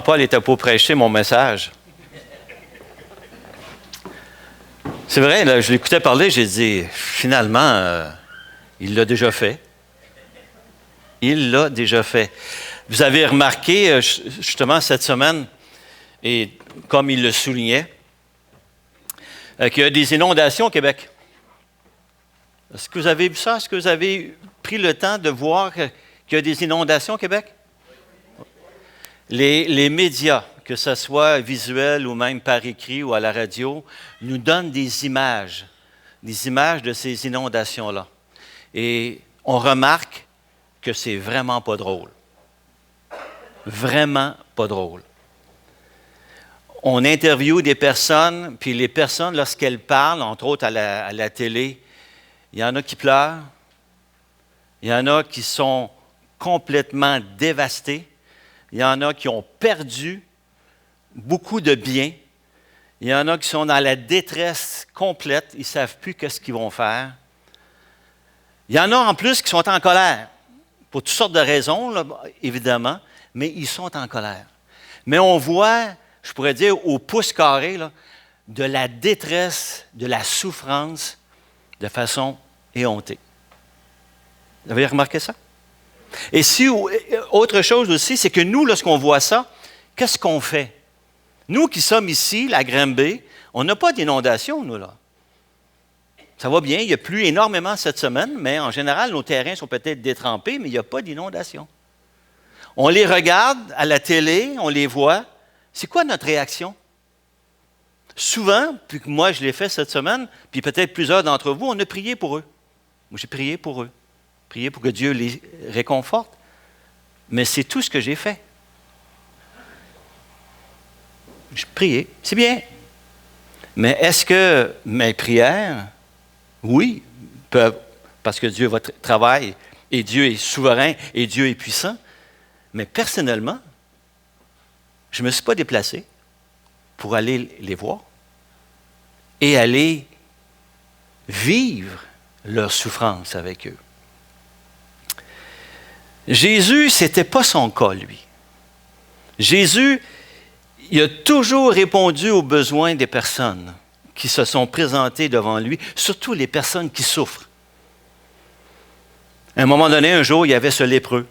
Paul était pour prêcher mon message. C'est vrai, là, je l'écoutais parler, j'ai dit, finalement, il l'a déjà fait. Il l'a déjà fait. Vous avez remarqué, justement, cette semaine, et comme il le soulignait, qu'il y a des inondations au Québec. Est-ce que vous avez vu ça? Est-ce que vous avez pris le temps de voir qu'il y a des inondations au Québec? Les médias, que ce soit visuel ou même par écrit ou à la radio, nous donnent des images de ces inondations-là. Et on remarque que c'est vraiment pas drôle. Vraiment pas drôle. On interviewe des personnes, puis les personnes, lorsqu'elles parlent, entre autres à la télé, il y en a qui pleurent, il y en a qui sont complètement dévastés, il y en a qui ont perdu beaucoup de biens, il y en a qui sont dans la détresse complète, ils ne savent plus qu'est-ce qu'ils vont faire. Il y en a en plus qui sont en colère, pour toutes sortes de raisons, là, évidemment, mais ils sont en colère. Mais on voit, je pourrais dire, au pouce carré, là, de la détresse, de la souffrance, de façon éhontée. Vous avez remarqué ça? Et si, autre chose aussi, c'est que nous, lorsqu'on voit ça, qu'est-ce qu'on fait? Nous qui sommes ici, la Granby, on n'a pas d'inondation, nous, là. Ça va bien, il n'y a plu énormément cette semaine, mais en général, nos terrains sont peut-être détrempés, mais il n'y a pas d'inondation. On les regarde à la télé, on les voit. C'est quoi notre réaction? Souvent, puis moi je l'ai fait cette semaine, puis peut-être plusieurs d'entre vous, on a prié pour eux. Moi, j'ai prié pour eux. Prié pour que Dieu les réconforte. Mais c'est tout ce que j'ai fait. J'ai prié. C'est bien. Mais est-ce que mes prières, oui, peuvent, parce que Dieu travaille, et Dieu est souverain, et Dieu est puissant, mais personnellement, je ne me suis pas déplacé pour aller les voir et aller vivre leur souffrance avec eux. Jésus, ce n'était pas son cas, lui. Jésus, il a toujours répondu aux besoins des personnes qui se sont présentées devant lui, surtout les personnes qui souffrent. À un moment donné, un jour, il y avait ce lépreux,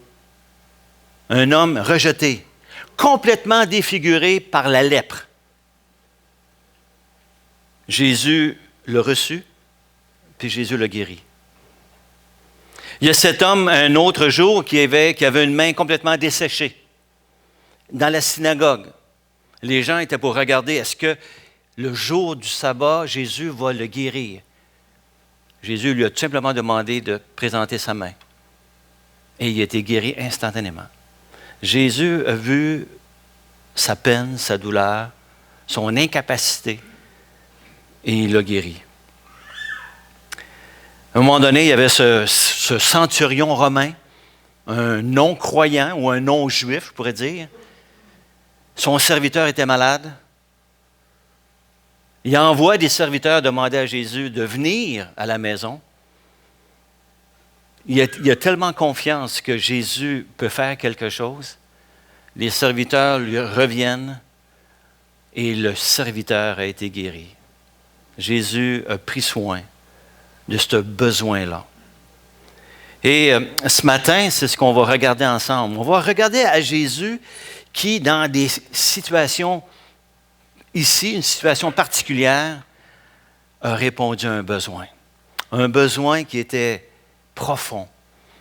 un homme rejeté, complètement défiguré par la lèpre. Jésus l'a reçu, puis Jésus l'a guéri. Il y a cet homme, un autre jour, qui avait une main complètement desséchée. Dans la synagogue, les gens étaient pour regarder, est-ce que le jour du sabbat, Jésus va le guérir? Jésus lui a tout simplement demandé de présenter sa main. Et il a été guéri instantanément. Jésus a vu sa peine, sa douleur, son incapacité, et il l'a guéri. À un moment donné, il y avait ce centurion romain, un non-croyant ou un non-juif, je pourrais dire. Son serviteur était malade. Il envoie des serviteurs demander à Jésus de venir à la maison. Il a tellement confiance que Jésus peut faire quelque chose. Les serviteurs lui reviennent et le serviteur a été guéri. Jésus a pris soin de ce besoin-là. Et ce matin, c'est ce qu'on va regarder ensemble. On va regarder à Jésus qui, dans des situations, ici, une situation particulière, a répondu à un besoin. Un besoin qui était profond.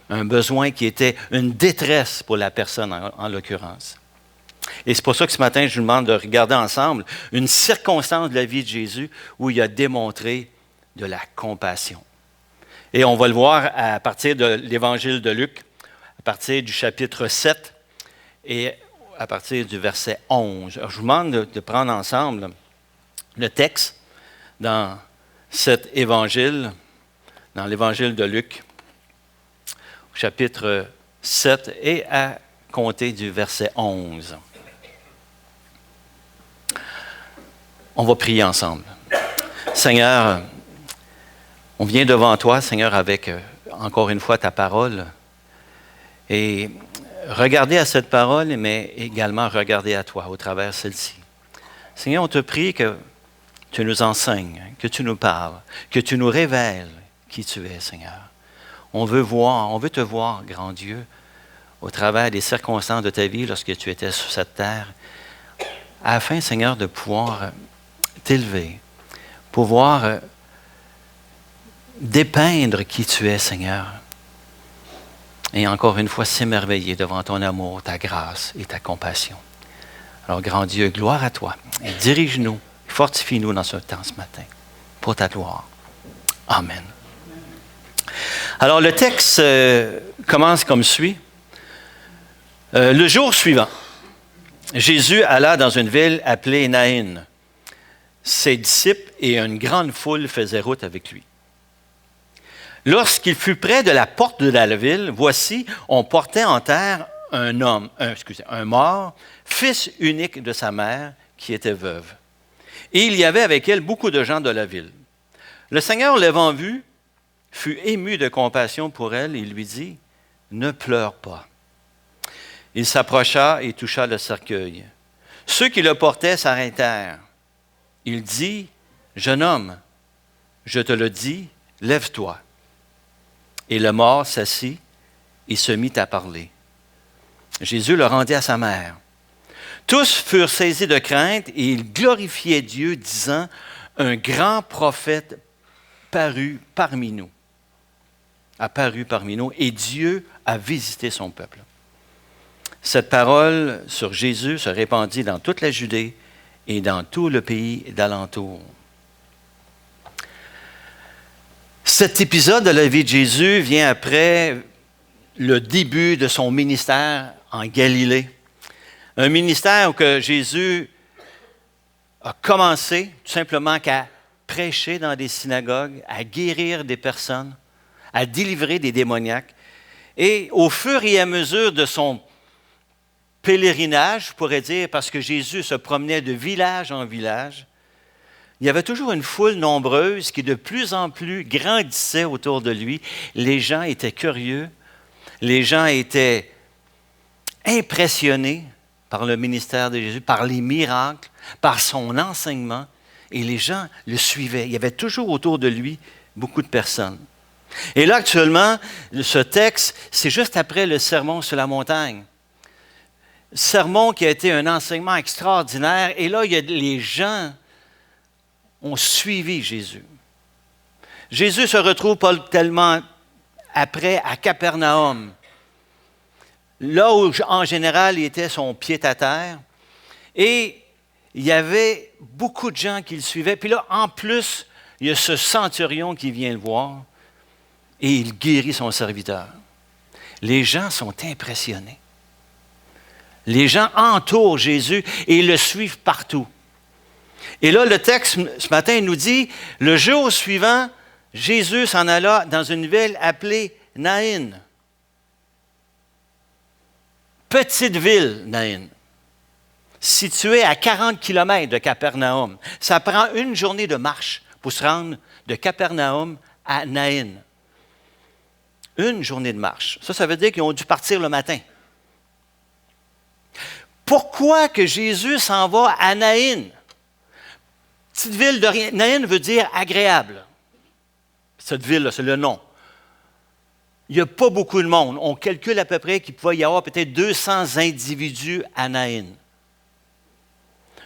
Un besoin qui était une détresse pour la personne, en l'occurrence. Et c'est pour ça que ce matin, je vous demande de regarder ensemble une circonstance de la vie de Jésus où il a démontré de la compassion. Et on va le voir à partir de l'Évangile de Luc, à partir du chapitre 7 et à partir du verset 11. Alors, je vous demande de prendre ensemble le texte dans cet évangile, dans l'Évangile de Luc, au chapitre 7 et à compter du verset 11. On va prier ensemble. Seigneur, on vient devant toi, Seigneur, avec encore une fois ta parole. Et regarder à cette parole, mais également regarder à toi au travers celle-ci. Seigneur, on te prie que tu nous enseignes, que tu nous parles, que tu nous révèles qui tu es, Seigneur. On veut te voir, grand Dieu, au travers des circonstances de ta vie lorsque tu étais sur cette terre, afin, Seigneur, de pouvoir t'élever, pouvoir dépeindre qui tu es, Seigneur. Et encore une fois, s'émerveiller devant ton amour, ta grâce et ta compassion. Alors, grand Dieu, gloire à toi. Et dirige-nous, fortifie-nous dans ce temps ce matin, pour ta gloire. Amen. Alors, le texte commence comme suit. Le jour suivant, Jésus alla dans une ville appelée Naïn. Ses disciples et une grande foule faisaient route avec lui. Lorsqu'il fut près de la porte de la ville, voici, on portait en terre un mort, fils unique de sa mère, qui était veuve. Et il y avait avec elle beaucoup de gens de la ville. Le Seigneur, l'ayant vue, fut ému de compassion pour elle et lui dit, « Ne pleure pas. » Il s'approcha et toucha le cercueil. Ceux qui le portaient s'arrêtèrent. Il dit, « Jeune homme, je te le dis, lève-toi. » Et le mort s'assit et se mit à parler. Jésus le rendit à sa mère. Tous furent saisis de crainte et ils glorifiaient Dieu, disant, « Un grand prophète apparu parmi nous, et Dieu a visité son peuple. » Cette parole sur Jésus se répandit dans toute la Judée et dans tout le pays d'alentour. Cet épisode de la vie de Jésus vient après le début de son ministère en Galilée. Un ministère où que Jésus a commencé tout simplement qu'à prêcher dans des synagogues, à guérir des personnes, à délivrer des démoniaques. Et au fur et à mesure de son pèlerinage, je pourrais dire, parce que Jésus se promenait de village en village, il y avait toujours une foule nombreuse qui de plus en plus grandissait autour de lui. Les gens étaient curieux, les gens étaient impressionnés par le ministère de Jésus, par les miracles, par son enseignement, et les gens le suivaient. Il y avait toujours autour de lui beaucoup de personnes. Et là, actuellement, ce texte, c'est juste après le sermon sur la montagne. Sermon qui a été un enseignement extraordinaire, et là, les gens ont suivi Jésus. Jésus se retrouve pas tellement après à Capernaum, là où en général il était son pied-à-terre, et il y avait beaucoup de gens qui le suivaient. Puis là, en plus, il y a ce centurion qui vient le voir et il guérit son serviteur. Les gens sont impressionnés. Les gens entourent Jésus et le suivent partout. Et là, le texte, ce matin, il nous dit, le jour suivant, Jésus s'en alla dans une ville appelée Naïn. Petite ville, Naïn, située à 40 km de Capernaum. Ça prend une journée de marche pour se rendre de Capernaum à Naïn. Une journée de marche. Ça veut dire qu'ils ont dû partir le matin. Pourquoi que Jésus s'en va à Naïn? Petite ville de rien. Naïn veut dire agréable. Cette ville-là, c'est le nom. Il n'y a pas beaucoup de monde. On calcule à peu près qu'il pouvait y avoir peut-être 200 individus à Naïn.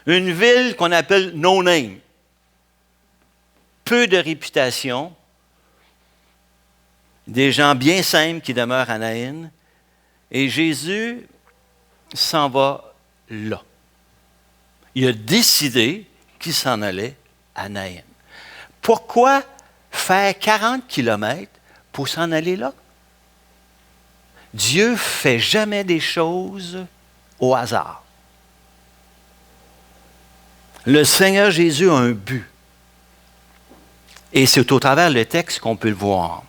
Une ville qu'on appelle no name. Peu de réputation. Des gens bien simples qui demeurent à Naïn. Et Jésus s'en va là. Il a décidé qu'il s'en allait à Naïn. Pourquoi faire 40 kilomètres pour s'en aller là? Dieu ne fait jamais des choses au hasard. Le Seigneur Jésus a un but. Et c'est au travers le texte qu'on peut le voir.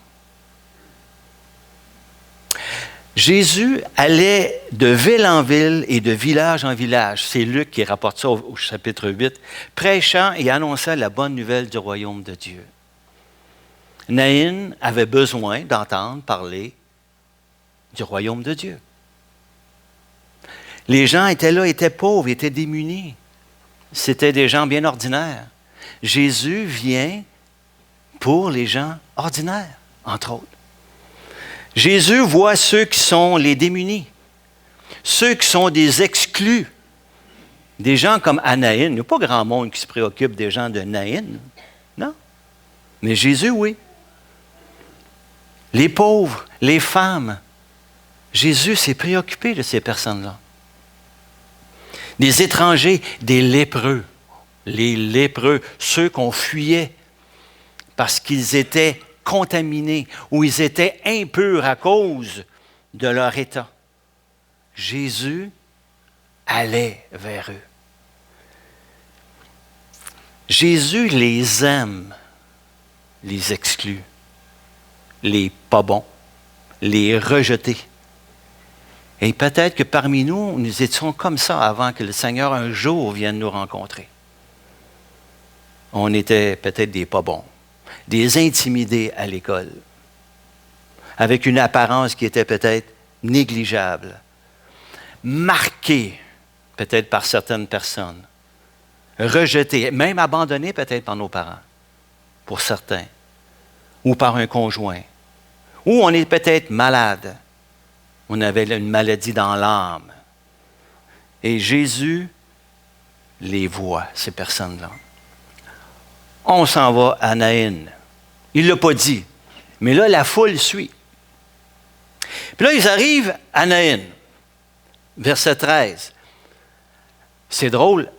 Jésus allait de ville en ville et de village en village. C'est Luc qui rapporte ça au chapitre 8, prêchant et annonçant la bonne nouvelle du royaume de Dieu. Naïn avait besoin d'entendre parler du royaume de Dieu. Les gens étaient là, étaient pauvres, étaient démunis. C'était des gens bien ordinaires. Jésus vient pour les gens ordinaires, entre autres. Jésus voit ceux qui sont les démunis, ceux qui sont des exclus, des gens comme Anaïn. Il n'y a pas grand monde qui se préoccupe des gens de Naïn, non. Mais Jésus, oui. Les pauvres, les femmes. Jésus s'est préoccupé de ces personnes-là. Des étrangers, des lépreux. Les lépreux, ceux qu'on fuyait parce qu'ils étaient contaminés ou ils étaient impurs à cause de leur état. Jésus allait vers eux. Jésus les aime, les exclus, les pas bons, les rejetés. Et peut-être que parmi nous, nous étions comme ça avant que le Seigneur un jour vienne nous rencontrer. On était peut-être des pas bons, des intimidés à l'école, avec une apparence qui était peut-être négligeable, marqués peut-être par certaines personnes, rejetés, même abandonnés peut-être par nos parents, pour certains, ou par un conjoint, ou on est peut-être malade, on avait une maladie dans l'âme. Et Jésus les voit, ces personnes-là. On s'en va à Naïn. Il ne l'a pas dit, mais là, la foule suit. Puis là, ils arrivent à Naïn, verset 13. C'est drôle.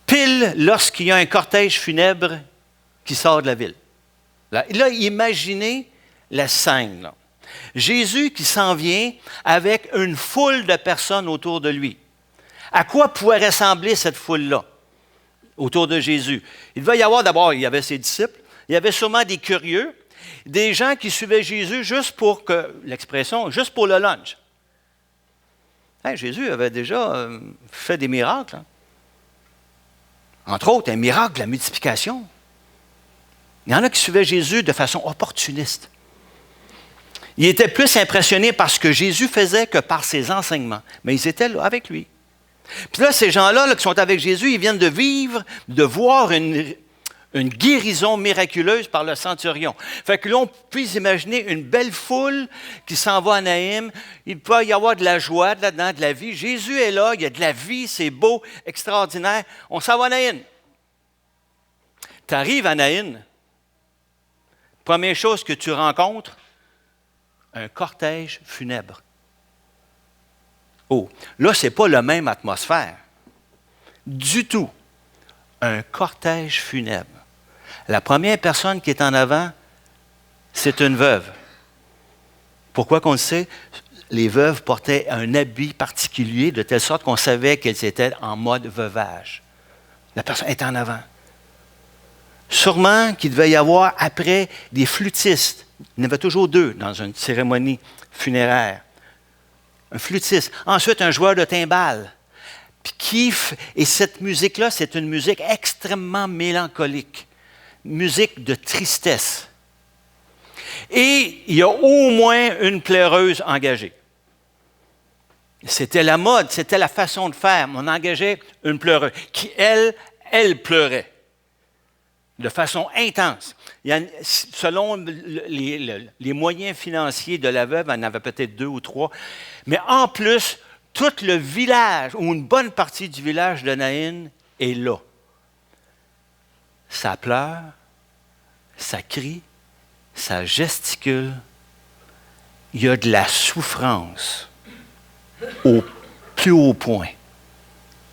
Pile lorsqu'il y a un cortège funèbre qui sort de la ville. Là imaginez la scène. Là. Jésus qui s'en vient avec une foule de personnes autour de lui. À quoi pourrait ressembler cette foule-là autour de Jésus? Il devait y avoir d'abord, il y avait ses disciples, il y avait sûrement des curieux, des gens qui suivaient Jésus juste pour juste pour le lunch. Hey, Jésus avait déjà fait des miracles. Hein? Entre autres, un miracle de la multiplication. Il y en a qui suivaient Jésus de façon opportuniste. Ils étaient plus impressionnés par ce que Jésus faisait que par ses enseignements. Mais ils étaient là avec lui. Puis là, ces gens-là qui sont avec Jésus, ils viennent de voir une guérison miraculeuse par le centurion. Fait que là, on peut imaginer une belle foule qui s'en va à Naïm. Il peut y avoir de la joie là-dedans, de la vie. Jésus est là, il y a de la vie, c'est beau, extraordinaire. On s'en va à Naïm. Tu arrives à Naïm. Première chose que tu rencontres, un cortège funèbre. Oh, là, ce n'est pas la même atmosphère. Du tout. Un cortège funèbre. La première personne qui est en avant, c'est une veuve. Pourquoi qu'on le sait? Les veuves portaient un habit particulier de telle sorte qu'on savait qu'elles étaient en mode veuvage. La personne est en avant. Sûrement qu'il devait y avoir après des flûtistes. Il y en avait toujours deux dans une cérémonie funéraire. Un flûtiste. Ensuite, un joueur de timbales. Et cette musique-là, c'est une musique extrêmement mélancolique. Musique de tristesse. Et il y a au moins une pleureuse engagée. C'était la mode, c'était la façon de faire. On engageait une pleureuse qui, elle pleurait de façon intense. Selon les moyens financiers de la veuve, elle en avait peut-être 2 ou 3. Mais en plus, tout le village, ou une bonne partie du village de Naïn est là. Ça pleure, ça crie, ça gesticule. Il y a de la souffrance au plus haut point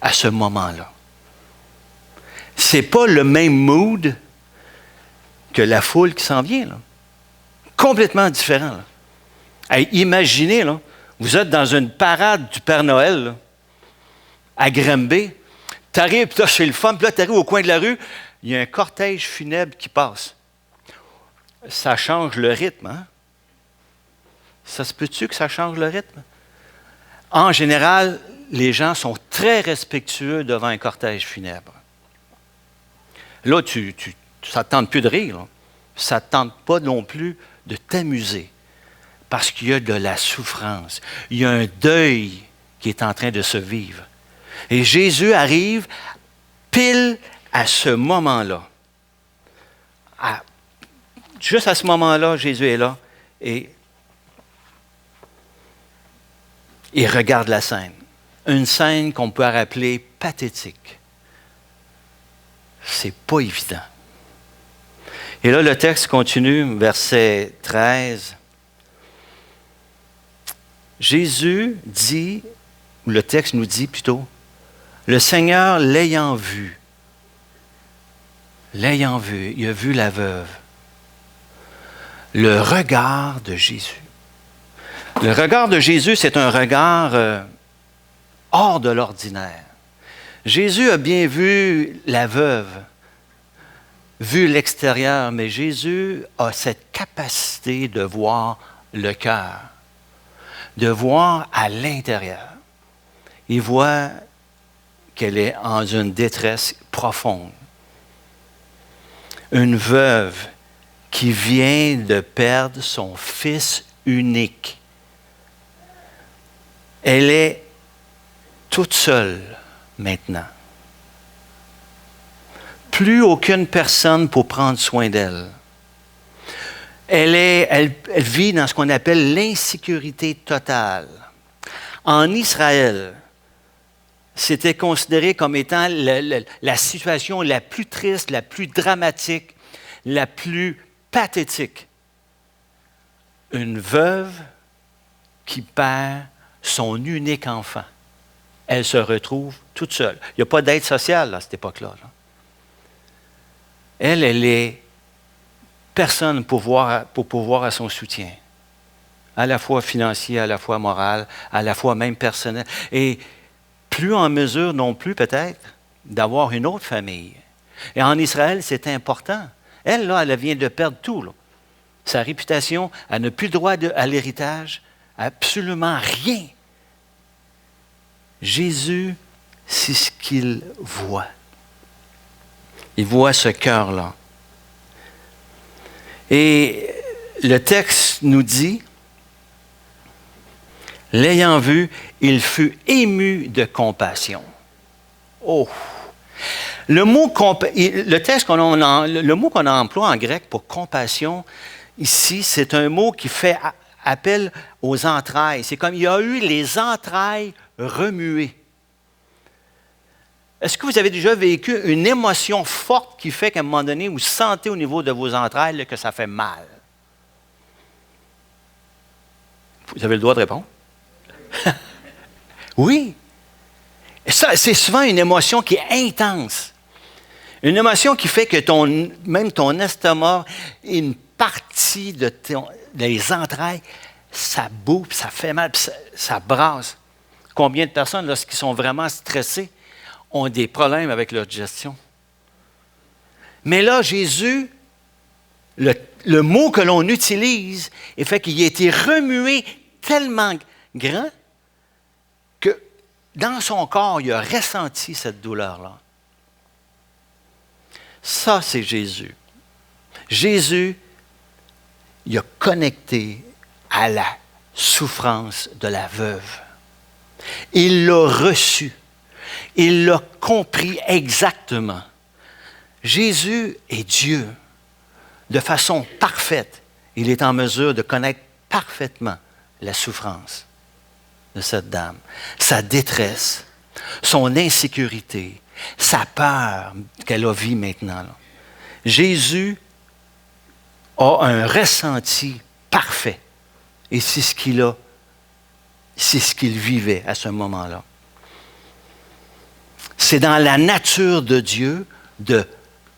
à ce moment-là. Ce n'est pas le même mood que la foule qui s'en vient. Là. Complètement différent. Là. Hey, imaginez, là, vous êtes dans une parade du Père Noël là, à Granby. Tu arrives, puis c'est le fun, puis là, tu arrives au coin de la rue, il y a un cortège funèbre qui passe. Ça change le rythme. Hein? Ça se peut-tu que ça change le rythme? En général, les gens sont très respectueux devant un cortège funèbre. Là, ça ne te tente plus de rire. Là. Ça ne te tente pas non plus de t'amuser. Parce qu'il y a de la souffrance. Il y a un deuil qui est en train de se vivre. Et Jésus arrive pile à ce moment-là. Juste à ce moment-là, Jésus est là et il regarde la scène. Une scène qu'on peut appeler pathétique. C'est pas évident. Et là, le texte continue, verset 13. Jésus dit, ou le texte nous dit plutôt, le Seigneur l'ayant vu, il a vu la veuve. Le regard de Jésus. Le regard de Jésus, c'est un regard hors de l'ordinaire. Jésus a bien vu la veuve, vu l'extérieur, mais Jésus a cette capacité de voir le cœur, de voir à l'intérieur. Il voit qu'elle est en une détresse profonde. Une veuve qui vient de perdre son fils unique. Elle est toute seule maintenant. Plus aucune personne pour prendre soin d'elle. Elle vit dans ce qu'on appelle l'insécurité totale. En Israël, c'était considéré comme étant la situation la plus triste, la plus dramatique, la plus pathétique. Une veuve qui perd son unique enfant. Elle se retrouve toute seule. Il n'y a pas d'aide sociale à cette époque-là. Là. Elle est personne pour pouvoir à son soutien. À la fois financier, à la fois moral, à la fois même personnel. Et plus en mesure non plus peut-être d'avoir une autre famille. Et en Israël, c'est important. Elle, là, elle vient de perdre tout. Là. Sa réputation, elle n'a plus le droit à l'héritage, absolument rien. Jésus, c'est ce qu'il voit. Il voit ce cœur-là. Et le texte nous dit, l'ayant vu, il fut ému de compassion. Oh! Le mot qu'on emploie en grec pour compassion, ici, c'est un mot qui fait appel aux entrailles. C'est comme il y a eu les entrailles remuées. Est-ce que vous avez déjà vécu une émotion forte qui fait qu'à un moment donné, vous sentez au niveau de vos entrailles là, que ça fait mal? Vous avez le droit de répondre? Oui. Ça, c'est souvent une émotion qui est intense. Une émotion qui fait que même ton estomac, une partie des entrailles, ça bouffe, ça fait mal, ça brasse. Combien de personnes, lorsqu'ils sont vraiment stressés, ont des problèmes avec leur digestion? Mais là, Jésus, le mot que l'on utilise, est fait qu'il a été remué tellement grand que dans son corps, il a ressenti cette douleur-là. Ça, c'est Jésus. Jésus, il a connecté à la souffrance de la veuve. Il l'a reçu. Il l'a compris exactement. Jésus est Dieu. De façon parfaite, il est en mesure de connaître parfaitement la souffrance de cette dame, sa détresse, son insécurité, sa peur qu'elle a vue maintenant. Là. Jésus a un ressenti parfait. Et c'est ce qu'il vivait à ce moment-là. C'est dans la nature de Dieu de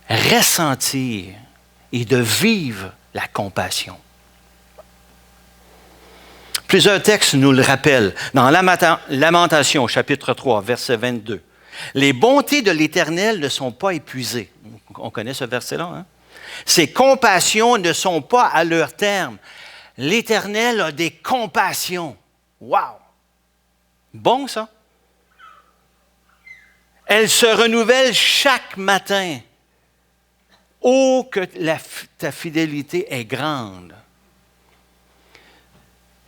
ressentir et de vivre la compassion. Plusieurs textes nous le rappellent. Dans Lamentation, chapitre 3, verset 22. Les bontés de l'Éternel ne sont pas épuisées. On connaît ce verset-là, hein? Ses compassions ne sont pas à leur terme. L'Éternel a des compassions. Wow! Bon, ça? Elles se renouvellent chaque matin. Oh, que ta fidélité est grande.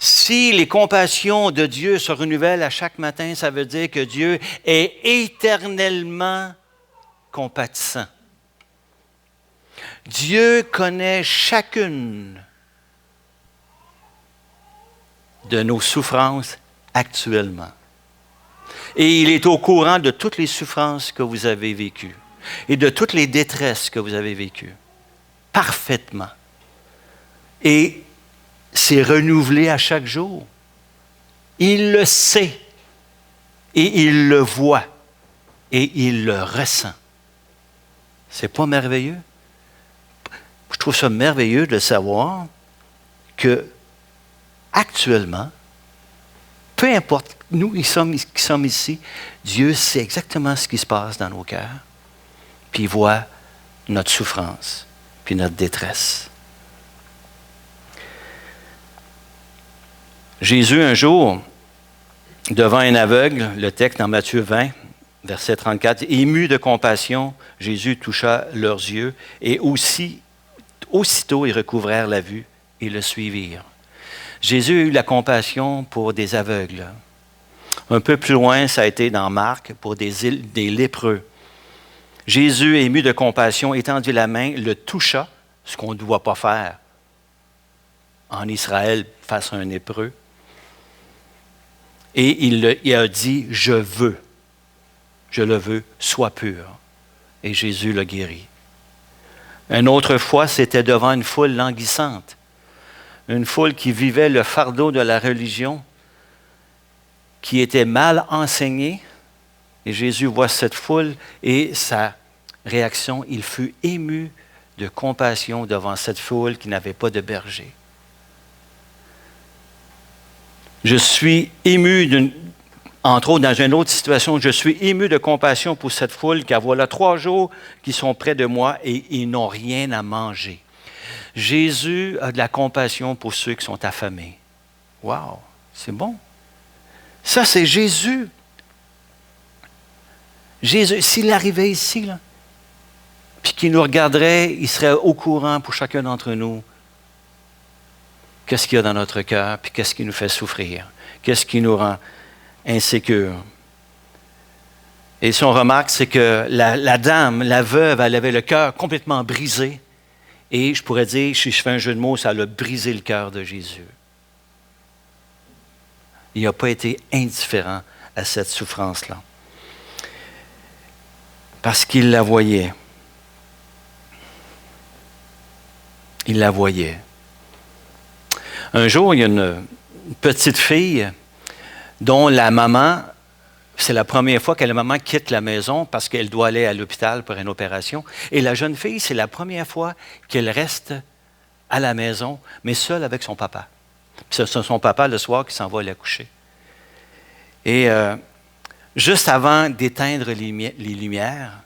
Si les compassions de Dieu se renouvellent à chaque matin, ça veut dire que Dieu est éternellement compatissant. Dieu connaît chacune de nos souffrances actuellement. Et il est au courant de toutes les souffrances que vous avez vécues et de toutes les détresses que vous avez vécues. Parfaitement. Et c'est renouvelé à chaque jour. Il le sait et il le voit et il le ressent. C'est pas merveilleux? Je trouve ça merveilleux de savoir que actuellement, peu importe nous qui sommes ici, Dieu sait exactement ce qui se passe dans nos cœurs, puis il voit notre souffrance, puis notre détresse. Jésus, un jour, devant un aveugle, le texte dans Matthieu 20, verset 34, ému de compassion, Jésus toucha leurs yeux et aussitôt ils recouvrèrent la vue et le suivirent. Jésus a eu la compassion pour des aveugles. Un peu plus loin, ça a été dans Marc, pour des lépreux. Jésus, ému de compassion, étendit la main, le toucha, ce qu'on ne doit pas faire en Israël face à un lépreux. Et il a dit, je le veux, sois pur. Et Jésus l'a guéri. Une autre fois, c'était devant une foule languissante. Une foule qui vivait le fardeau de la religion, qui était mal enseignée. Et Jésus voit cette foule et sa réaction, il fut ému de compassion devant cette foule qui n'avait pas de berger. Je suis ému, entre autres dans une autre situation, je suis ému de compassion pour cette foule car voilà 3 jours qu'ils sont près de moi et ils n'ont rien à manger. Jésus a de la compassion pour ceux qui sont affamés. Wow, c'est bon. Ça, c'est Jésus. Jésus, s'il arrivait ici, là, puis qu'il nous regarderait, il serait au courant pour chacun d'entre nous. Qu'est-ce qu'il y a dans notre cœur, puis qu'est-ce qui nous fait souffrir? Qu'est-ce qui nous rend insécures? Et si on remarque, c'est que la dame, la veuve, elle avait le cœur complètement brisé. Et je pourrais dire, si je fais un jeu de mots, ça a brisé le cœur de Jésus. Il n'a pas été indifférent à cette souffrance-là. Parce qu'il la voyait. Il la voyait. Un jour, il y a une petite fille dont la maman, c'est la première fois que la maman quitte la maison parce qu'elle doit aller à l'hôpital pour une opération. Et la jeune fille, c'est la première fois qu'elle reste à la maison, mais seule avec son papa. Puis c'est son papa le soir qui s'en va la coucher. Et juste avant d'éteindre les lumières,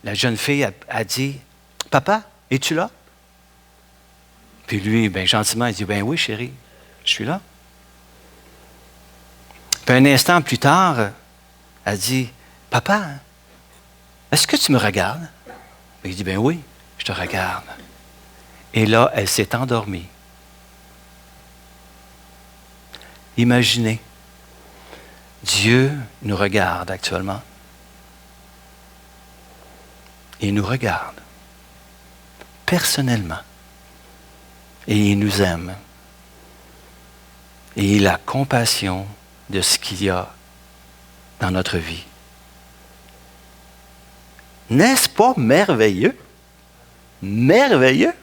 la jeune fille a dit, « Papa, es-tu là? » Puis lui, bien gentiment, il dit, « Ben oui, chérie, je suis là. » Puis un instant plus tard, elle dit, « Papa, est-ce que tu me regardes? » Il dit, « Ben oui, je te regarde. » Et là, elle s'est endormie. Imaginez, Dieu nous regarde actuellement. Il nous regarde personnellement. Et il nous aime. Et il a compassion de ce qu'il y a dans notre vie. N'est-ce pas merveilleux? Merveilleux?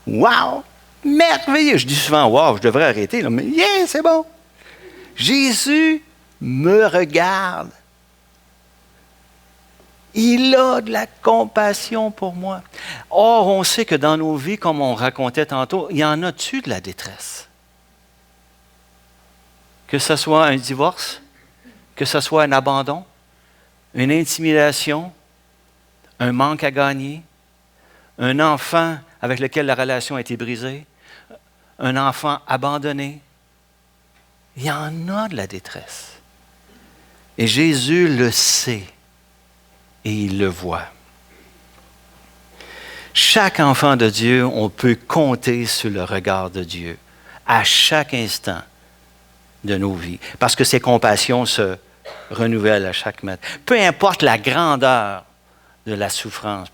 Wow! Merveilleux! Je dis souvent, wow, je devrais arrêter, là, mais yeah, c'est bon. Jésus me regarde. Il a de la compassion pour moi. Or, on sait que dans nos vies, comme on racontait tantôt, il y en a-tu de la détresse? Que ce soit un divorce, que ce soit un abandon, une intimidation, un manque à gagner, un enfant avec lequel la relation a été brisée, un enfant abandonné. Il y en a de la détresse. Et Jésus le sait et il le voit. Chaque enfant de Dieu, on peut compter sur le regard de Dieu à chaque instant de nos vies, parce que ses compassions se renouvellent à chaque matin. Peu importe la grandeur de la souffrance,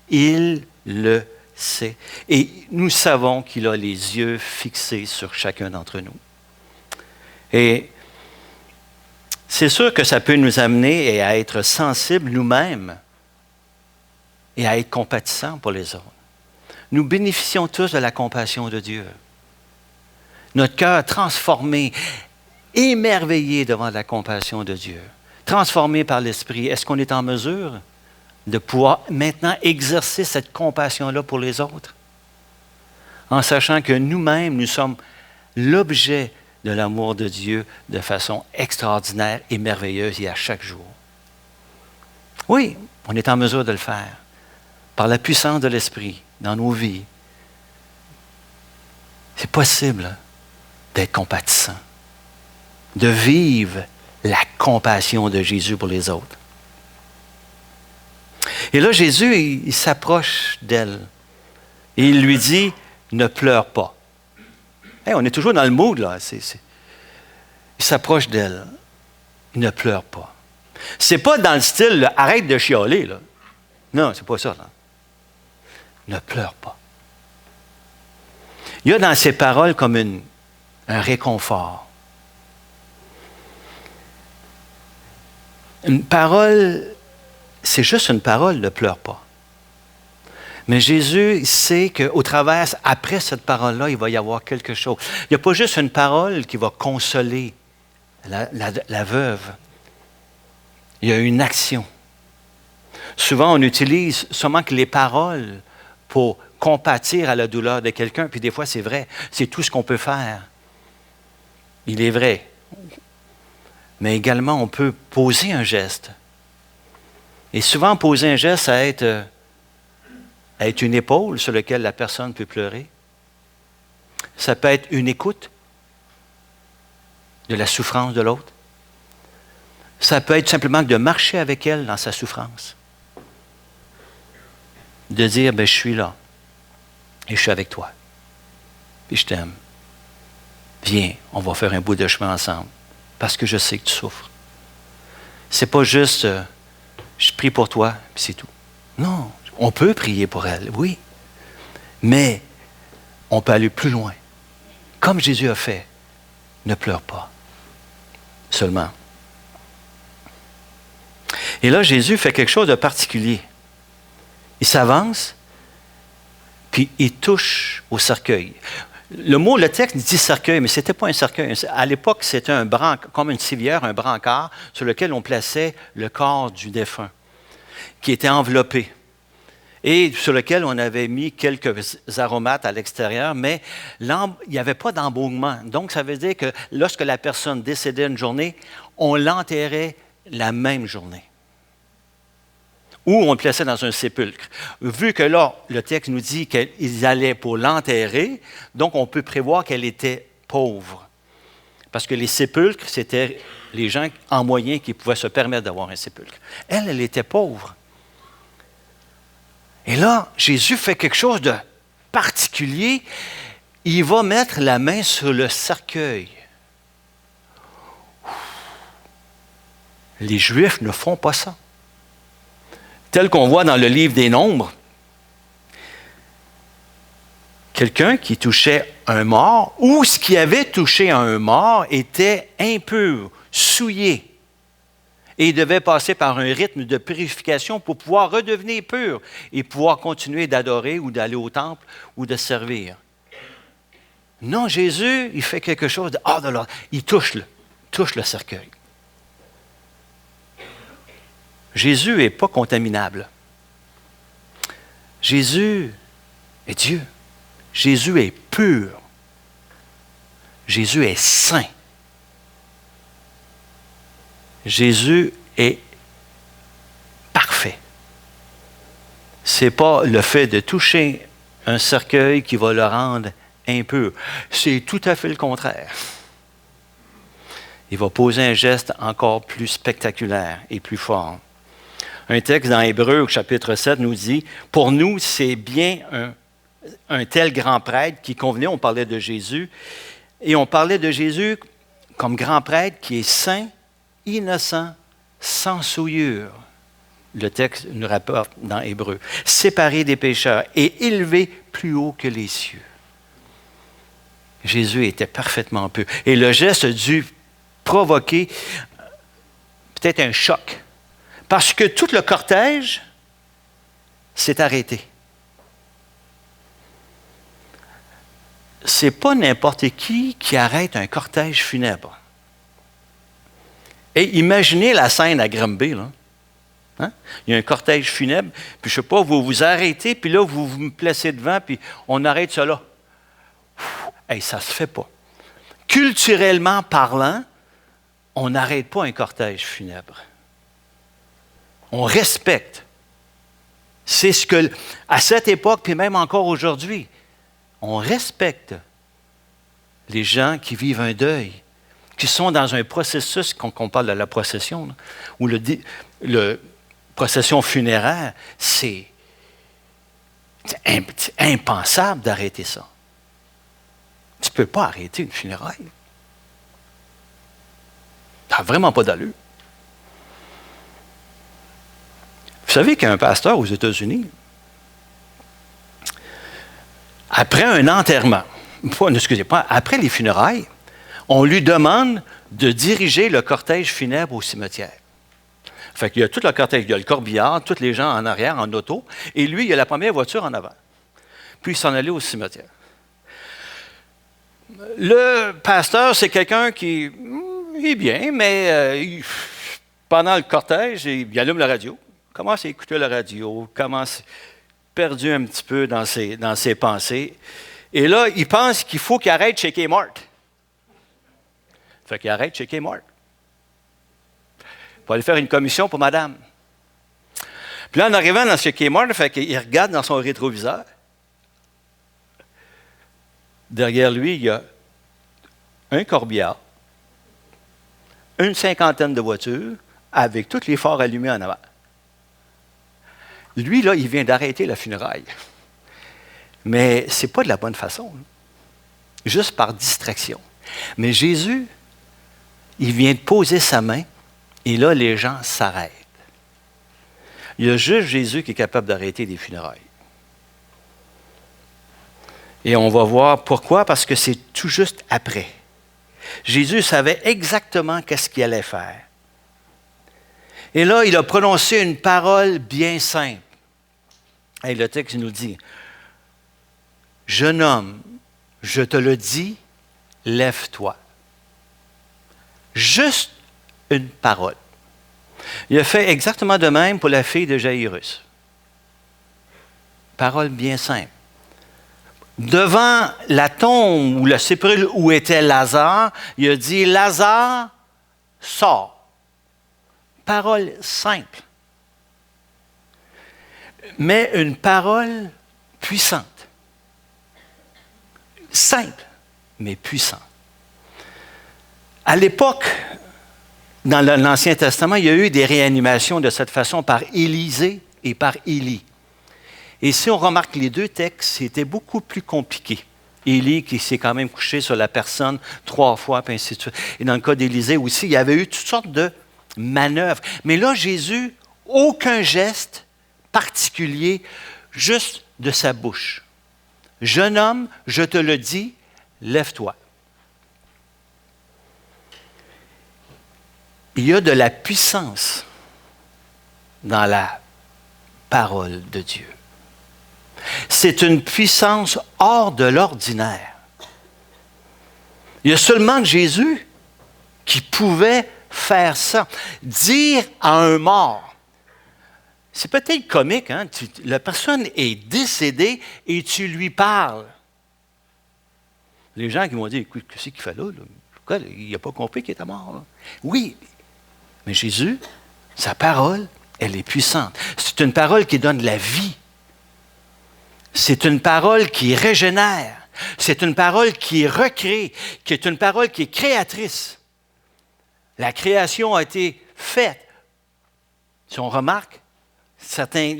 il le sait. Et nous savons qu'il a les yeux fixés sur chacun d'entre nous. Et c'est sûr que ça peut nous amener à être sensibles nous-mêmes et à être compatissants pour les autres. Nous bénéficions tous de la compassion de Dieu. Notre cœur transformé, émerveillé devant la compassion de Dieu, transformé par l'Esprit. Est-ce qu'on est en mesure de pouvoir maintenant exercer cette compassion-là pour les autres? En sachant que nous-mêmes, nous sommes l'objet de l'amour de Dieu de façon extraordinaire et merveilleuse et à chaque jour. Oui, on est en mesure de le faire par la puissance de l'Esprit dans nos vies. C'est possible d'être compatissant, de vivre la compassion de Jésus pour les autres. Et là, Jésus, il s'approche d'elle et il lui dit, « Ne pleure pas. » Hey, on est toujours dans le mood, là. Il s'approche d'elle. Il ne pleure pas. C'est pas dans le style, là, arrête de chialer, là. Non, c'est pas ça, là. Ne pleure pas. Il y a dans ces paroles comme un réconfort. Une parole, c'est juste une parole, ne pleure pas. Mais Jésus sait qu'au travers, après cette parole-là, il va y avoir quelque chose. Il n'y a pas juste une parole qui va consoler la veuve. Il y a une action. Souvent, on utilise seulement que les paroles pour compatir à la douleur de quelqu'un, puis des fois, c'est vrai, c'est tout ce qu'on peut faire. Il est vrai. Mais également, on peut poser un geste. Et souvent, poser un geste, ça va être une épaule sur laquelle la personne peut pleurer. Ça peut être une écoute de la souffrance de l'autre. Ça peut être simplement de marcher avec elle dans sa souffrance. De dire, je suis là et je suis avec toi. Puis je t'aime. Viens, on va faire un bout de chemin ensemble parce que je sais que tu souffres. C'est pas juste, je prie pour toi, puis c'est tout. Non, on peut prier pour elle, oui. Mais on peut aller plus loin. Comme Jésus a fait, ne pleure pas. Seulement. Et là, Jésus fait quelque chose de particulier. Il s'avance, puis il touche au cercueil. Le texte dit cercueil, mais ce n'était pas un cercueil. À l'époque, c'était comme une civière, un brancard, sur lequel on plaçait le corps du défunt, qui était enveloppé, et sur lequel on avait mis quelques aromates à l'extérieur, mais il n'y avait pas d'embaumement. Donc, ça veut dire que lorsque la personne décédait une journée, on l'enterrait la même journée. Ou on le plaçait dans un sépulcre. Vu que là, le texte nous dit qu'ils allaient pour l'enterrer, donc on peut prévoir qu'elle était pauvre. Parce que les sépulcres, c'était les gens en moyen qui pouvaient se permettre d'avoir un sépulcre. Elle était pauvre. Et là, Jésus fait quelque chose de particulier. Il va mettre la main sur le cercueil. Les Juifs ne font pas ça. Tel qu'on voit dans le livre des Nombres, quelqu'un qui touchait un mort ou ce qui avait touché un mort était impur, souillé, et il devait passer par un rythme de purification pour pouvoir redevenir pur et pouvoir continuer d'adorer ou d'aller au temple ou de servir. Non, Jésus, il fait quelque chose de hors de l'ordre. Il touche le cercueil. Jésus n'est pas contaminable. Jésus est Dieu. Jésus est pur. Jésus est saint. Jésus est parfait. Ce n'est pas le fait de toucher un cercueil qui va le rendre impur. C'est tout à fait le contraire. Il va poser un geste encore plus spectaculaire et plus fort. Un texte dans Hébreux, au chapitre 7, nous dit « Pour nous, c'est bien un tel grand prêtre qui convenait, on parlait de Jésus, et on parlait de Jésus comme grand prêtre qui est saint, innocent, sans souillure. Le texte nous rapporte dans Hébreu. Séparé des pécheurs et élevé plus haut que les cieux. Jésus était parfaitement pur. Et le geste a dû provoquer peut-être un choc. Parce que tout le cortège s'est arrêté. C'est pas n'importe qui arrête un cortège funèbre. Et imaginez la scène à Granby, là. Hein? Il y a un cortège funèbre, puis je sais pas, vous vous arrêtez, puis là, vous me placez devant, puis on arrête cela. Hey, ça se fait pas. Culturellement parlant, on n'arrête pas un cortège funèbre. On respecte. C'est ce que, à cette époque, puis même encore aujourd'hui, on respecte les gens qui vivent un deuil, qui sont dans un processus, quand on parle de la procession, là, ou le procession funéraire, c'est impensable d'arrêter ça. Tu ne peux pas arrêter une funéraille. Ça n'a vraiment pas d'allure. Vous savez qu'il y a un pasteur aux États-Unis, après un enterrement, après les funérailles, on lui demande de diriger le cortège funèbre au cimetière. Fait qu'il y a tout le cortège, il y a le corbillard, tous les gens en arrière, en auto, et lui, il a la première voiture en avant. Puis il s'en allait au cimetière. Le pasteur, c'est quelqu'un qui est bien, mais pendant le cortège, il allume la radio, commence à écouter la radio, commence perdu un petit peu dans ses pensées. Et là, il pense qu'il faut qu'il arrête chez Kmart. Fait qu'il arrête chez Kmart. Il va aller faire une commission pour madame. Puis là, en arrivant dans ce Kmart, fait qu'il regarde dans son rétroviseur. Derrière lui, il y a un corbillard, une cinquantaine de voitures, avec tous les phares allumés en avant. Lui, là, il vient d'arrêter la funéraille. Mais ce n'est pas de la bonne façon. Juste par distraction. Mais Jésus, il vient de poser sa main, et là, les gens s'arrêtent. Il y a juste Jésus qui est capable d'arrêter des funérailles. Et on va voir pourquoi, parce que c'est tout juste après. Jésus savait exactement qu'est-ce qu'il allait faire. Et là, il a prononcé une parole bien simple. Et le texte nous dit, « Jeune homme, je te le dis, lève-toi. » Juste une parole. Il a fait exactement de même pour la fille de Jaïrus. Parole bien simple. Devant la tombe ou le sépulcre où était Lazare, il a dit, « Lazare, sors. » Parole simple. Mais une parole puissante. Simple, mais puissante. À l'époque, dans l'Ancien Testament, il y a eu des réanimations de cette façon par Élisée et par Élie. Et si on remarque les deux textes, c'était beaucoup plus compliqué. Élie qui s'est quand même couché sur la personne 3 fois, puis ainsi de suite. Et dans le cas d'Élisée aussi, il y avait eu toutes sortes de manœuvres. Mais là, Jésus, aucun geste particulier, juste de sa bouche. « Jeune homme, je te le dis, lève-toi. » Il y a de la puissance dans la parole de Dieu. C'est une puissance hors de l'ordinaire. Il y a seulement Jésus qui pouvait faire ça. Dire à un mort, c'est peut-être comique, hein? La personne est décédée et tu lui parles. Les gens qui m'ont dit, écoute, qu'est-ce qu'il fait là? Pourquoi il n'a pas compris qu'il était mort? Là? Oui, mais Jésus, sa parole, elle est puissante. C'est une parole qui donne la vie. C'est une parole qui régénère. C'est une parole qui recrée, qui est une parole qui est créatrice. La création a été faite. Si on remarque, certains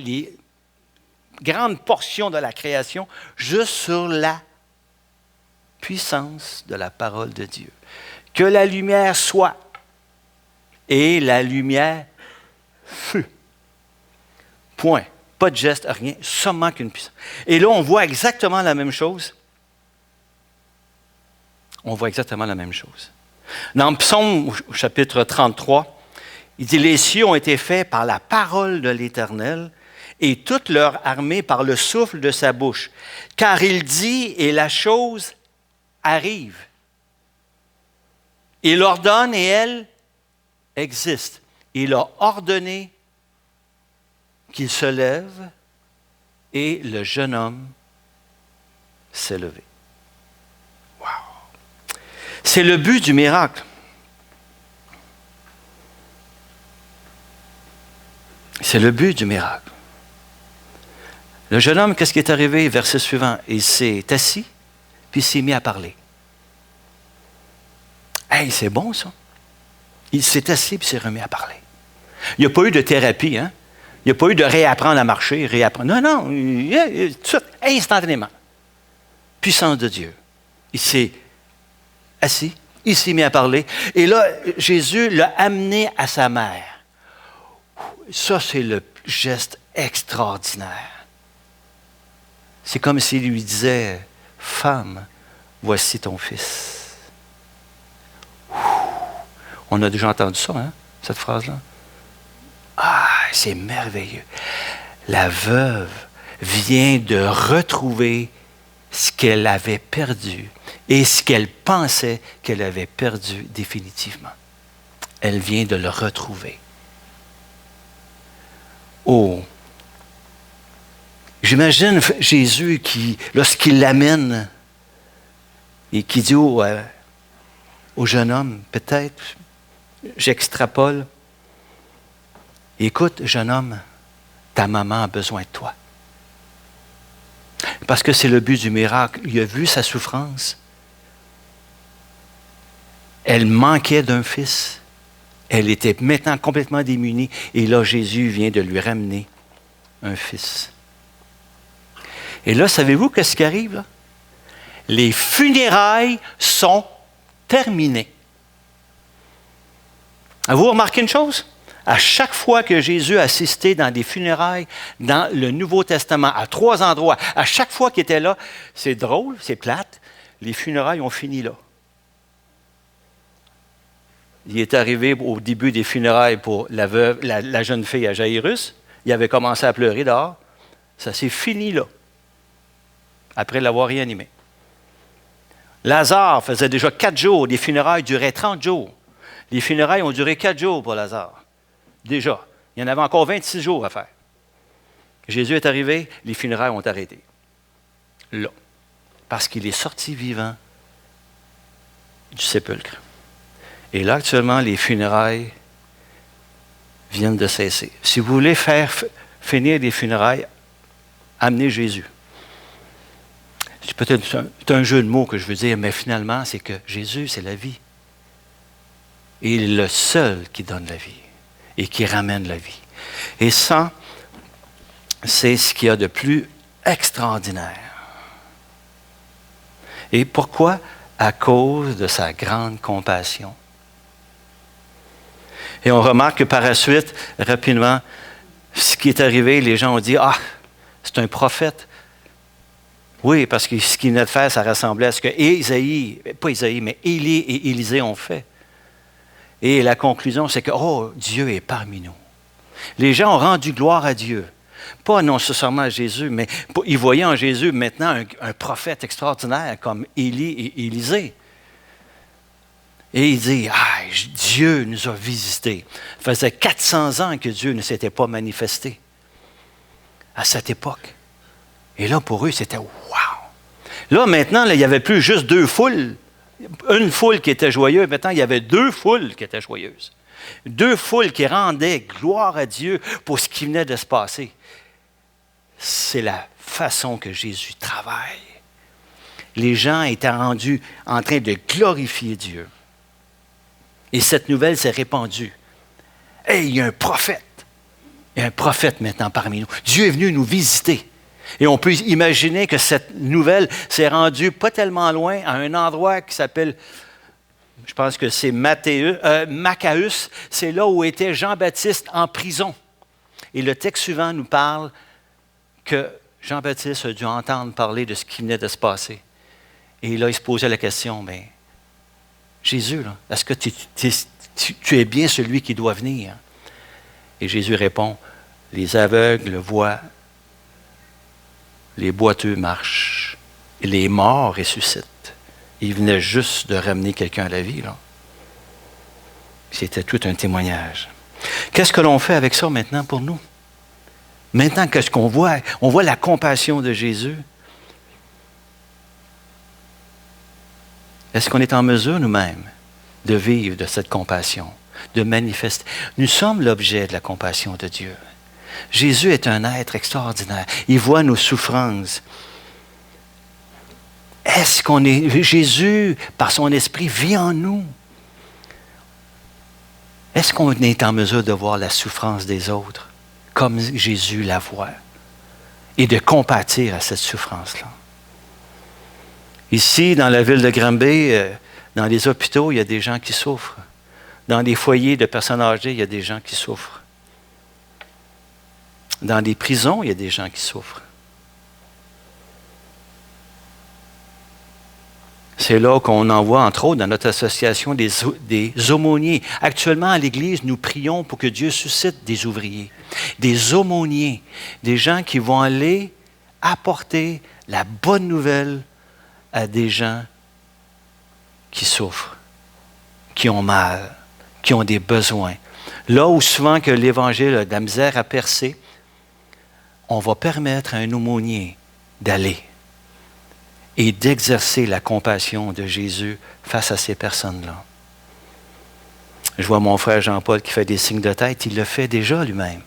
grande portion de la création juste sur la puissance de la parole de Dieu. Que la lumière soit. Et la lumière fut. Point. Pas de geste, rien, seulement qu'une puissance. Et là, on voit exactement la même chose. On voit exactement la même chose. Dans le Psaume, au chapitre 33, il dit « Les cieux ont été faits par la parole de l'Éternel et toute leur armée par le souffle de sa bouche. Car il dit et la chose arrive. Il ordonne et elle existe. Il a ordonné qu'il se lève et le jeune homme s'est levé. » Wow! C'est le but du miracle. C'est le but du miracle. Le jeune homme, qu'est-ce qui est arrivé? Verset suivant. Il s'est assis, puis il s'est mis à parler. Hey, c'est bon ça. Il s'est assis, puis s'est remis à parler. Il n'y a pas eu de thérapie, hein? Il n'y a pas eu de réapprendre à marcher, réapprendre. Non, tout de suite, instantanément. Puissance de Dieu. Il s'est assis, il s'est mis à parler. Et là, Jésus l'a amené à sa mère. Ça, c'est le geste extraordinaire. C'est comme s'il lui disait, « Femme, voici ton fils. » On a déjà entendu ça, hein, cette phrase-là. Ah, c'est merveilleux. La veuve vient de retrouver ce qu'elle avait perdu et ce qu'elle pensait qu'elle avait perdu définitivement. Elle vient de le retrouver. Oh! J'imagine Jésus qui, lorsqu'il l'amène et qui dit au jeune homme, peut-être, j'extrapole, écoute, jeune homme, ta maman a besoin de toi. Parce que c'est le but du miracle. Il a vu sa souffrance. Elle manquait d'un fils. Elle était maintenant complètement démunie. Et là, Jésus vient de lui ramener un fils. Et là, savez-vous qu'est-ce qui arrive? Là? Les funérailles sont terminées. Avez-vous remarqué une chose? À chaque fois que Jésus a assisté dans des funérailles dans le Nouveau Testament, à 3 endroits, à chaque fois qu'il était là, c'est drôle, c'est plate, les funérailles ont fini là. Il est arrivé au début des funérailles pour la veuve, la jeune fille à Jaïrus. Il avait commencé à pleurer dehors. Ça s'est fini là, après l'avoir réanimé. Lazare faisait déjà 4 jours. Les funérailles duraient 30 jours. Les funérailles ont duré 4 jours pour Lazare. Déjà. Il y en avait encore 26 jours à faire. Jésus est arrivé, les funérailles ont arrêté. Là. Parce qu'il est sorti vivant du sépulcre. Et là, actuellement, les funérailles viennent de cesser. Si vous voulez faire finir les funérailles, amenez Jésus. C'est peut-être un jeu de mots que je veux dire, mais finalement, c'est que Jésus, c'est la vie. Et il est le seul qui donne la vie et qui ramène la vie. Et ça, c'est ce qu'il y a de plus extraordinaire. Et pourquoi? À cause de sa grande compassion. Et on remarque que par la suite, rapidement, ce qui est arrivé, les gens ont dit « Ah, c'est un prophète. » Oui, parce que ce qu'il venait de faire, ça ressemblait à ce que mais Élie et Élisée ont fait. Et la conclusion, c'est que, oh, Dieu est parmi nous. Les gens ont rendu gloire à Dieu. Pas non nécessairement à Jésus, mais ils voyaient en Jésus maintenant un prophète extraordinaire comme Élie et Élisée. Et il dit, ah, Dieu nous a visités. Ça faisait 400 ans que Dieu ne s'était pas manifesté à cette époque. Et là, pour eux, c'était wow! Là, maintenant, il n'y avait plus juste 2 foules. Une foule qui était joyeuse. Maintenant, il y avait 2 foules qui étaient joyeuses. 2 foules qui rendaient gloire à Dieu pour ce qui venait de se passer. C'est la façon que Jésus travaille. Les gens étaient rendus en train de glorifier Dieu. Et cette nouvelle s'est répandue. Hey, il y a un prophète. Il y a un prophète maintenant parmi nous. Dieu est venu nous visiter. Et on peut imaginer que cette nouvelle s'est rendue pas tellement loin, à un endroit qui s'appelle, je pense que c'est Machaüs, c'est là où était Jean-Baptiste en prison. Et le texte suivant nous parle que Jean-Baptiste a dû entendre parler de ce qui venait de se passer. Et là, il se posait la question, mais Jésus, là, est-ce que tu es bien celui qui doit venir? Et Jésus répond, les aveugles voient, les boiteux marchent, et les morts ressuscitent. Il venait juste de ramener quelqu'un à la vie, là. C'était tout un témoignage. Qu'est-ce que l'on fait avec ça maintenant pour nous? Maintenant, qu'est-ce qu'on voit? On voit la compassion de Jésus. Est-ce qu'on est en mesure nous-mêmes de vivre de cette compassion, de manifester? Nous sommes l'objet de la compassion de Dieu. Jésus est un être extraordinaire. Il voit nos souffrances. Est-ce qu'on est... Jésus, par son esprit, vit en nous? Est-ce qu'on est en mesure de voir la souffrance des autres comme Jésus la voit et de compatir à cette souffrance-là? Ici, dans la ville de Granby, dans les hôpitaux, il y a des gens qui souffrent. Dans les foyers de personnes âgées, il y a des gens qui souffrent. Dans les prisons, il y a des gens qui souffrent. C'est là qu'on envoie, entre autres, dans notre association, des aumôniers. Actuellement, à l'Église, nous prions pour que Dieu suscite des ouvriers, des aumôniers, des gens qui vont aller apporter la bonne nouvelle à des gens qui souffrent, qui ont mal, qui ont des besoins. Là où souvent que l'Évangile a de la misère à percer, on va permettre à un aumônier d'aller et d'exercer la compassion de Jésus face à ces personnes-là. Je vois mon frère Jean-Paul qui fait des signes de tête, il le fait déjà lui-même.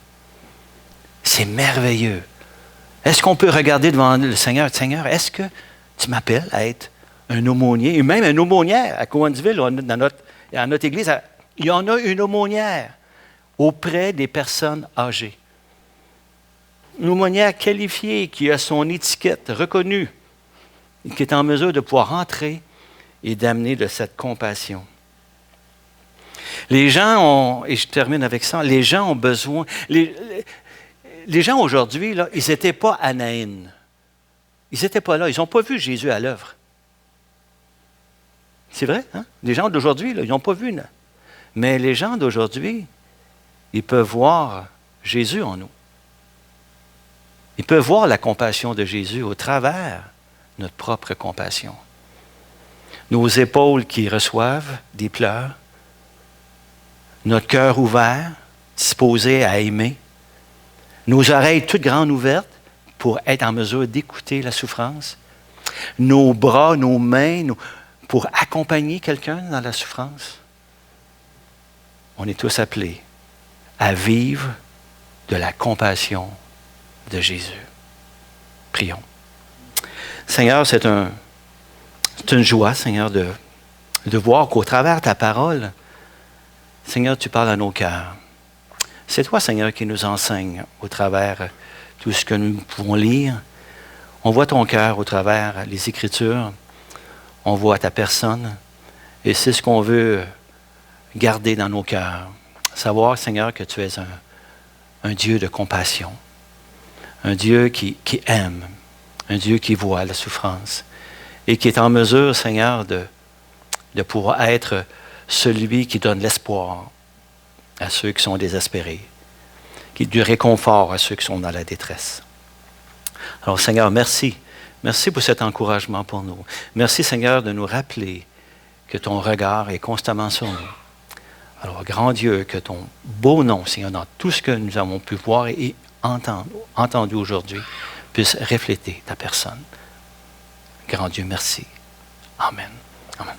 C'est merveilleux. Est-ce qu'on peut regarder devant le Seigneur, Seigneur, est-ce que tu m'appelles à être un aumônier, et même une aumônière à Cowansville, dans notre église, il y en a une aumônière auprès des personnes âgées. Une aumônière qualifiée qui a son étiquette reconnue, qui est en mesure de pouvoir entrer et d'amener de cette compassion. Les gens ont, et je termine avec ça, les gens ont besoin, les gens aujourd'hui, là, ils n'étaient pas à Naïn. Ils n'étaient pas là, ils n'ont pas vu Jésus à l'œuvre. C'est vrai, hein? Les gens d'aujourd'hui, là, ils n'ont pas vu. Là. Mais les gens d'aujourd'hui, ils peuvent voir Jésus en nous. Ils peuvent voir la compassion de Jésus au travers de notre propre compassion. Nos épaules qui reçoivent des pleurs, notre cœur ouvert, disposé à aimer, nos oreilles toutes grandes ouvertes pour être en mesure d'écouter la souffrance, nos bras, nos mains, pour accompagner quelqu'un dans la souffrance. On est tous appelés à vivre de la compassion de Jésus. Prions. Seigneur, c'est une joie, Seigneur, de voir qu'au travers de ta parole, Seigneur, tu parles à nos cœurs. C'est toi, Seigneur, qui nous enseigne au travers tout ce que nous pouvons lire. On voit ton cœur au travers les Écritures. On voit ta personne. Et c'est ce qu'on veut garder dans nos cœurs. Savoir, Seigneur, que tu es un Dieu de compassion. Un Dieu qui aime. Un Dieu qui voit la souffrance. Et qui est en mesure, Seigneur, de pouvoir être celui qui donne l'espoir à ceux qui sont désespérés, qui du réconfort à ceux qui sont dans la détresse. Alors, Seigneur, merci. Merci pour cet encouragement pour nous. Merci, Seigneur, de nous rappeler que ton regard est constamment sur nous. Alors, grand Dieu, que ton beau nom, Seigneur, dans tout ce que nous avons pu voir et entendu aujourd'hui, puisse refléter ta personne. Grand Dieu, merci. Amen. Amen.